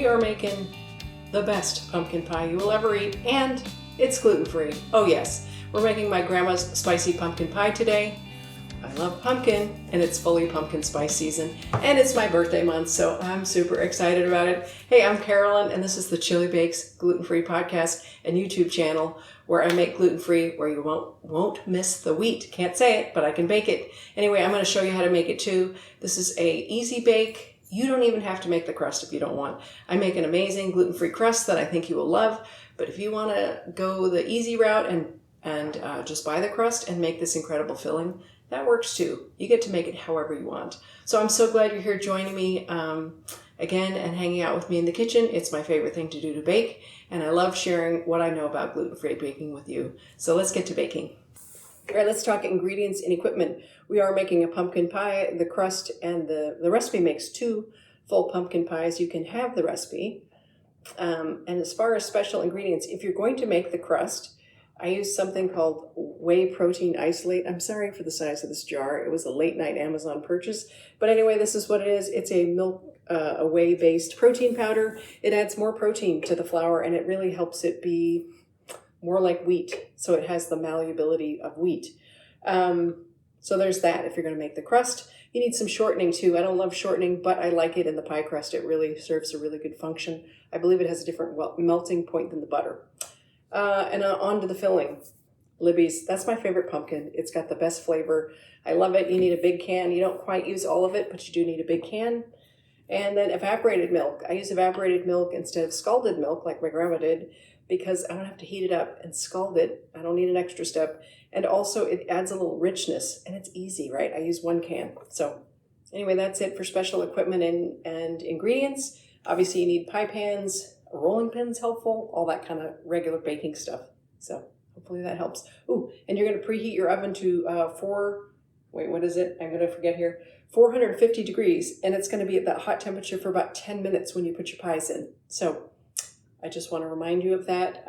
we are making the best pumpkin pie you will ever eat, and it's gluten-free. Oh yes, we're making my grandma's spicy pumpkin pie today. I love pumpkin, and it's fully pumpkin spice season, and it's my birthday month, so I'm super excited about it. Hey, I'm Carolyn, and this is the Chili Bakes gluten-free podcast and YouTube channel where I make gluten-free, where you won't miss the wheat. Can't say it, but I can bake it. Anyway, I'm going to show you how to make it too. This is a easy bake. You don't even have to make the crust if you don't want. I make an amazing gluten-free crust that I think you will love, but if you want to go the easy route and just buy the crust and make this incredible filling, that works too. You get to make it however you want. So I'm so glad you're here joining me again and hanging out with me in the kitchen. It's my favorite thing to do to bake, and I love sharing what I know about gluten-free baking with you. So let's get to baking. All right, let's talk ingredients and equipment. We are making a pumpkin pie. The crust and the recipe makes 2 full pumpkin pies. You can have the recipe. And as far as special ingredients, if you're going to make the crust, I use something called whey protein isolate. I'm sorry for the size of this jar. It was a late night Amazon purchase. But anyway, this is what it is. It's a whey-based protein powder. It adds more protein to the flour, and it really helps it be more like wheat. So it has the malleability of wheat. So there's that if you're going to make the crust. You need some shortening too. I don't love shortening, but I like it in the pie crust. It really serves a really good function. I believe it has a different melting point than the butter. And on to the filling. Libby's, that's my favorite pumpkin. It's got the best flavor. I love it. You need a big can. You don't quite use all of it, but you do need a big can. And then evaporated milk. I use evaporated milk instead of scalded milk like my grandma did, because I don't have to heat it up and scald it. I don't need an extra step. And also it adds a little richness, and it's easy, right? I use 1 can. So anyway, that's it for special equipment and ingredients. Obviously you need pie pans. A rolling pin's helpful, all that kind of regular baking stuff. So hopefully that helps. Ooh, and you're going to preheat your oven to 450 degrees, and it's going to be at that hot temperature for about 10 minutes when you put your pies in. So I just want to remind you of that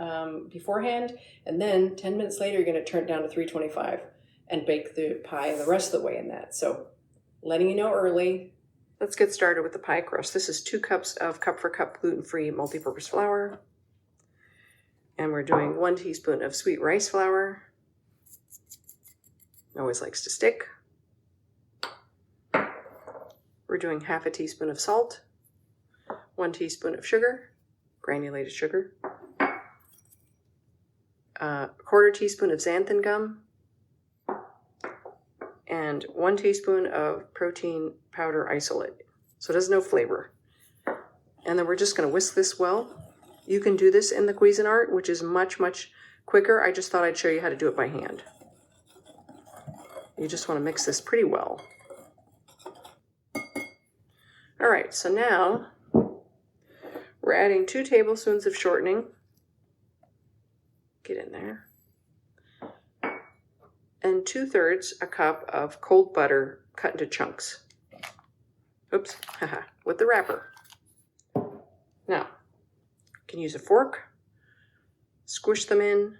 beforehand, and then 10 minutes later you're going to turn it down to 325 and bake the pie the rest of the way in that. So letting you know early. Let's get started with the pie crust. This is 2 cups of cup-for-cup gluten-free multi-purpose flour. And we're doing 1 teaspoon of sweet rice flour. Always likes to stick. We're doing 1/2 teaspoon of salt, 1 teaspoon of sugar, granulated sugar, 1/4 teaspoon of xanthan gum, and 1 teaspoon of protein powder isolate. So it has no flavor. And then we're just going to whisk this well. You can do this in the Cuisinart, which is much, much quicker. I just thought I'd show you how to do it by hand. You just want to mix this pretty well. All right, so now we're adding 2 tablespoons of shortening. Get in there. And 2/3 a cup of cold butter cut into chunks. Oops, with the wrapper. Now, you can use a fork, squish them in,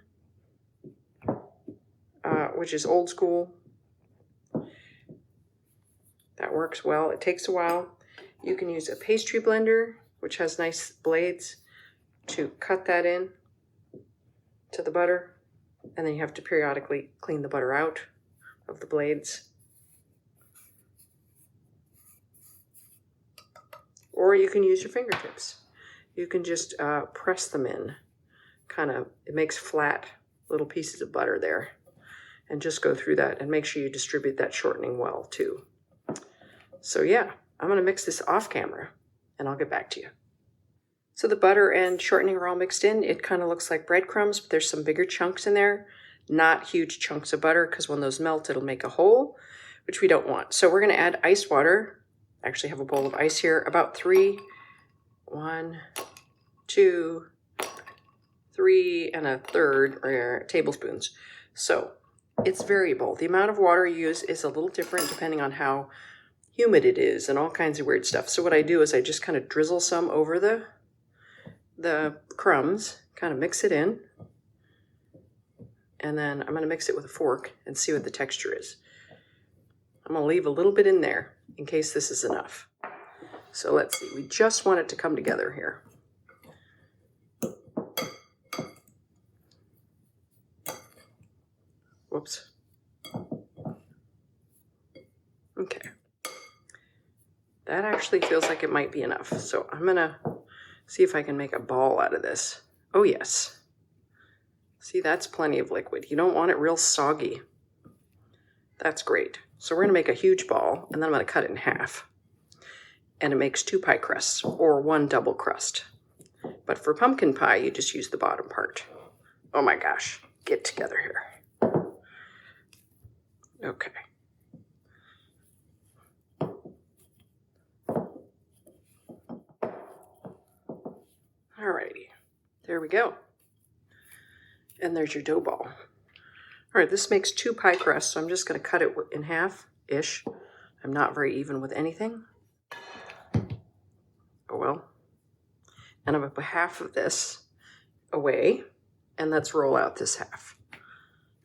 which is old school. That works well. It takes a while. You can use a pastry blender, which has nice blades, to cut that in to the butter. And then you have to periodically clean the butter out of the blades. Or you can use your fingertips. You can just press them in. It makes flat little pieces of butter there. And just go through that and make sure you distribute that shortening well too. So yeah, I'm going to mix this off camera and I'll get back to you. So the butter and shortening are all mixed in. It kind of looks like breadcrumbs, but there's some bigger chunks in there. Not huge chunks of butter, because when those melt, it'll make a hole, which we don't want. So we're going to add ice water. I actually have a bowl of ice here. About 3, 1, 2, 3 1/3 tablespoons. So it's variable. The amount of water you use is a little different depending on how humid it is and all kinds of weird stuff. So what I do is I just kind of drizzle some over the crumbs, kind of mix it in, and then I'm going to mix it with a fork and see what the texture is. I'm going to leave a little bit in there in case this is enough. So let's see, we just want it to come together here. Whoops. Okay. That actually feels like it might be enough. So I'm gonna see if I can make a ball out of this. Oh yes. See, that's plenty of liquid. You don't want it real soggy. That's great. So we're gonna make a huge ball, and then I'm gonna cut it in half. And it makes 2 pie crusts, or 1 double crust. But for pumpkin pie, you just use the bottom part. Oh my gosh, get together here. Okay. Alrighty, there we go. And there's your dough ball. All right, this makes 2 pie crusts, so I'm just gonna cut it in half-ish. I'm not very even with anything. Oh well. And I'm gonna put half of this away, and let's roll out this half.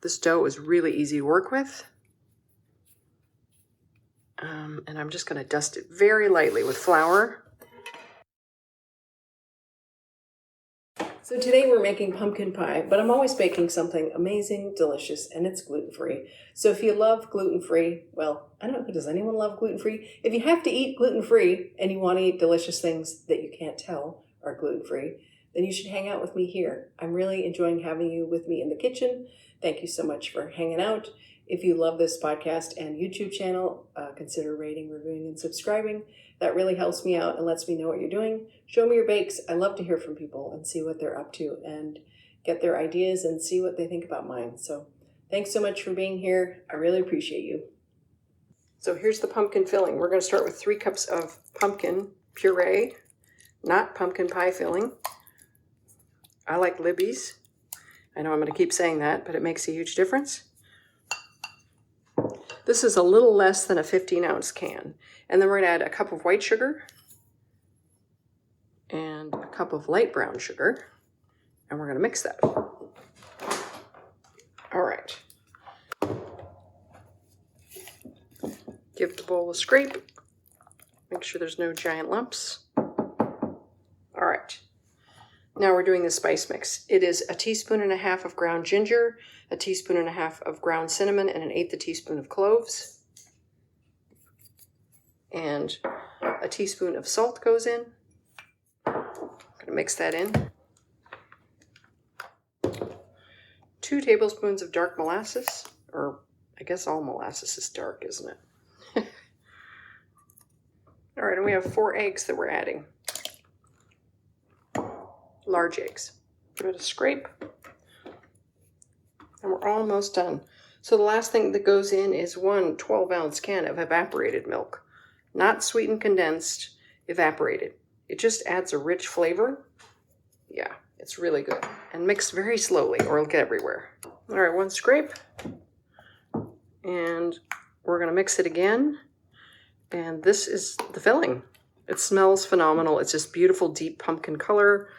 This dough is really easy to work with. And I'm just gonna dust it very lightly with flour. So today we're making pumpkin pie, but I'm always baking something amazing, delicious, and it's gluten-free. So if you love gluten-free, well, I don't know, does anyone love gluten-free? If you have to eat gluten-free and you want to eat delicious things that you can't tell are gluten-free, then you should hang out with me here. I'm really enjoying having you with me in the kitchen. Thank you so much for hanging out. If you love this podcast and YouTube channel, consider rating, reviewing, and subscribing. That really helps me out and lets me know what you're doing. Show me your bakes. I love to hear from people and see what they're up to and get their ideas and see what they think about mine. So thanks so much for being here. I really appreciate you. So here's the pumpkin filling. We're going to start with 3 cups of pumpkin puree, not pumpkin pie filling. I like Libby's. I know I'm going to keep saying that, but it makes a huge difference. This is a little less than a 15-ounce can. And then we're going to add a cup of white sugar and a cup of light brown sugar. And we're going to mix that. All right. Give the bowl a scrape. Make sure there's no giant lumps. All right. Now we're doing the spice mix. It is 1.5 teaspoons of ground ginger, 1.5 teaspoons of ground cinnamon, and 1/8 teaspoon of cloves. And a teaspoon of salt goes in. I'm going to mix that in. 2 tablespoons of dark molasses, or I guess all molasses is dark, isn't it? All right, and we have 4 eggs that we're adding. Large eggs. Give it a scrape. And we're almost done. So the last thing that goes in is 1 12-ounce can of evaporated milk. Not sweetened, condensed, evaporated. It just adds a rich flavor. Yeah, it's really good. And mix very slowly or it'll get everywhere. All right, 1 scrape. And we're going to mix it again. And this is the filling. It smells phenomenal. It's just beautiful, deep pumpkin color.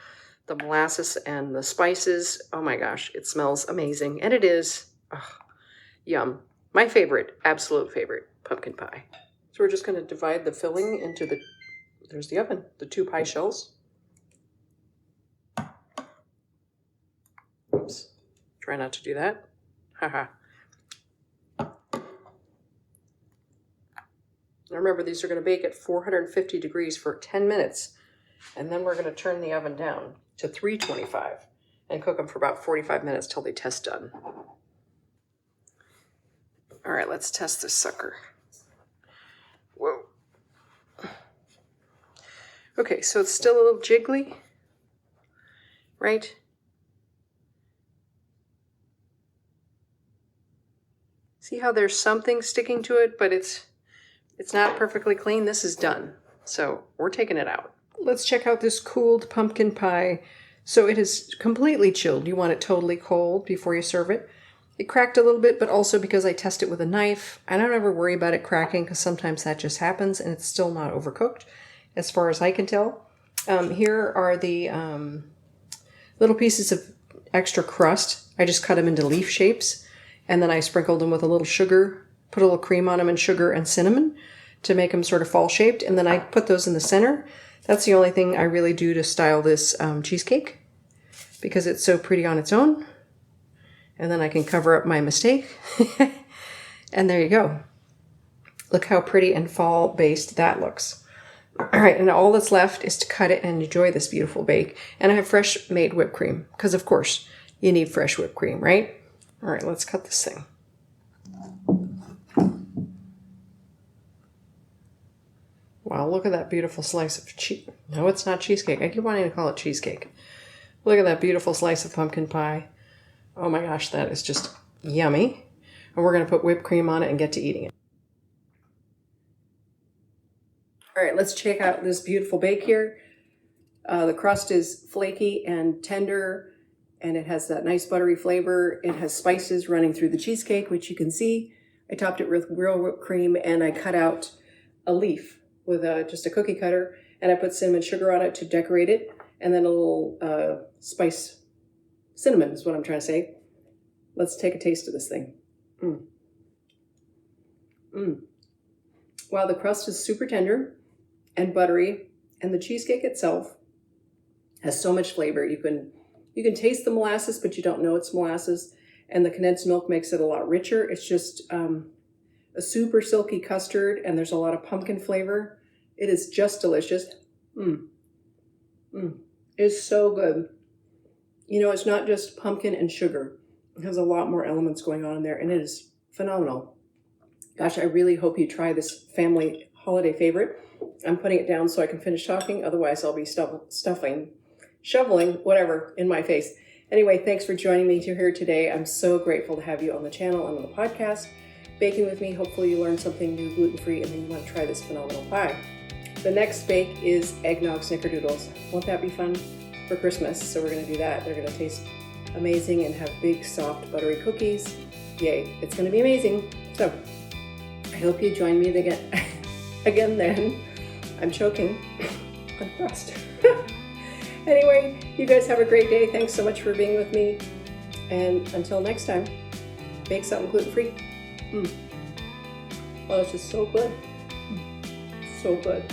The molasses and the spices. Oh my gosh, it smells amazing. And it is, yum. My favorite, absolute favorite pumpkin pie. So we're just going to divide the filling into there's the oven, the 2 pie shells. Oops, try not to do that. Haha. Now remember, these are going to bake at 450 degrees for 10 minutes. And then we're going to turn the oven down to 325 and cook them for about 45 minutes till they test done. All right, let's test this sucker. Whoa. Okay, so it's still a little jiggly, right? See how there's something sticking to it, but it's not perfectly clean. This is done, so we're taking it out. Let's check out this cooled pumpkin pie. So it is completely chilled. You want it totally cold before you serve it. It cracked a little bit, but also because I test it with a knife. I don't ever worry about it cracking because sometimes that just happens and it's still not overcooked as far as I can tell. Here are the little pieces of extra crust. I just cut them into leaf shapes and then I sprinkled them with a little sugar, put a little cream on them and sugar and cinnamon to make them sort of fall shaped. And then I put those in the center. That's the only thing I really do to style this cheesecake because it's so pretty on its own. And then I can cover up my mistake. And there you go. Look how pretty and fall-based that looks. All right, and all that's left is to cut it and enjoy this beautiful bake. And I have fresh made whipped cream, because of course you need fresh whipped cream, right? All right, let's cut this thing. Wow, look at that beautiful slice of No, it's not cheesecake. I keep wanting to call it cheesecake. Look at that beautiful slice of pumpkin pie. Oh my gosh, that is just yummy. And we're going to put whipped cream on it and get to eating it. All right, let's check out this beautiful bake here. The crust is flaky and tender, and it has that nice buttery flavor. It has spices running through the cheesecake, which you can see. I topped it with real whipped cream, and I cut out a leaf with just a cookie cutter, and I put cinnamon sugar on it to decorate it, and then a little spice, cinnamon is what I'm trying to say. Let's take a taste of this thing. Wow, the crust is super tender and buttery, and the cheesecake itself has so much flavor. You can taste the molasses, but you don't know it's molasses, and the condensed milk makes it a lot richer. It's just a super silky custard, and there's a lot of pumpkin flavor. It is just delicious. It's so good. You know, it's not just pumpkin and sugar. It has a lot more elements going on in there, and it is phenomenal. Gosh, I really hope you try this family holiday favorite. I'm putting it down so I can finish talking. Otherwise, I'll be shoveling, whatever, in my face. Anyway, thanks for joining me here today. I'm so grateful to have you on the channel and on the podcast, baking with me. Hopefully you learned something new, gluten-free, and then you want to try this phenomenal pie. The next bake is eggnog snickerdoodles. Won't that be fun for Christmas? So we're going to do that. They're going to taste amazing and have big, soft, buttery cookies. Yay, it's going to be amazing. So I hope you join me again then. I'm choking on crust. Anyway, you guys have a great day. Thanks so much for being with me. And until next time, bake something gluten-free. Oh, it's just so good. So good.